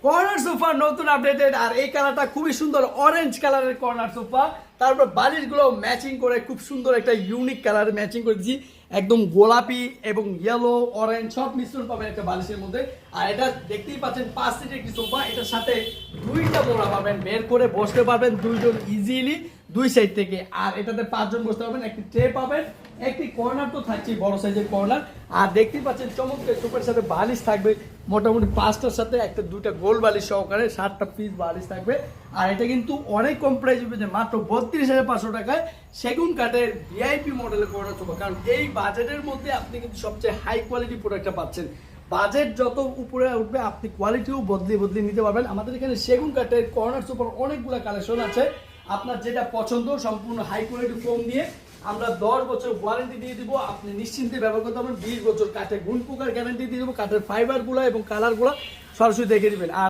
Corner sofa নতুন updated, আর এই কালারটা খুবই সুন্দর, অরেঞ্জ কালারের কর্নার সোফা। তারপর বালিশগুলো ম্যাচিং করে খুব সুন্দর একটা ইউনিক কালার ম্যাচিং করে দিচ্ছি, একদম গোলাপি এবং ইয়েলো অরেঞ্জ সব মিশ্রণ পাবেন একটা বালিশের মধ্যে। আর এটা দেখতেই পাচ্ছেন 5 সিটের একটি সোফা, এটার সাথে দুইটা মোড়া পাবেন, বের করে বসতে পারবেন দুইজন ইজিলি দুই সাইড থেকে। আর এটাতে 5 জন বসতে পারবেন, একটি ট্রে পাবেন, একটি কর্নার তো থাকছে বড় সাইজের কর্নার। আর দেখতেই পাচ্ছেন চমৎকার সোফার সাথে বালিশ থাকবে মোটামুটি 5টার সাথে একটা দুইটা গোল বালিশ সহকারে 7টা পিস বালিশ থাকবে। আর এটা কিন্তু অনেক কম প্রাইস পেয়েছে, মাত্র 32,500 টাকায় সেগুন কাঠের ভিআইপি মডেলের কর্নার সোফা। কারণ এই বাজেটের মধ্যে আপনি কিন্তু সবচেয়ে হাই কোয়ালিটি প্রোডাক্টটা পাচ্ছেন। বাজেট যত উপরে উঠবে আপনি কোয়ালিটিও বদলে নিতে পারবেন। আমাদের এখানে সেগুন কাঠের কর্নার সোফার অনেকগুলো কালেকশন আছে, আপনার যেটা পছন্দ সম্পূর্ণ হাই কোয়ালিটি ফোম দিয়ে আমরা 10 বছর ওয়ারেন্টি দিয়ে দিব, আপনি নিশ্চিন্তে ব্যবহার করতে পারবেন। 20 বছর কাঠের গুণ পোকার গ্যারান্টি দিয়ে দেবো, কাঠের ফাইবারগুলো এবং কালারগুলো সরাসরি দেখে দিবেন। আর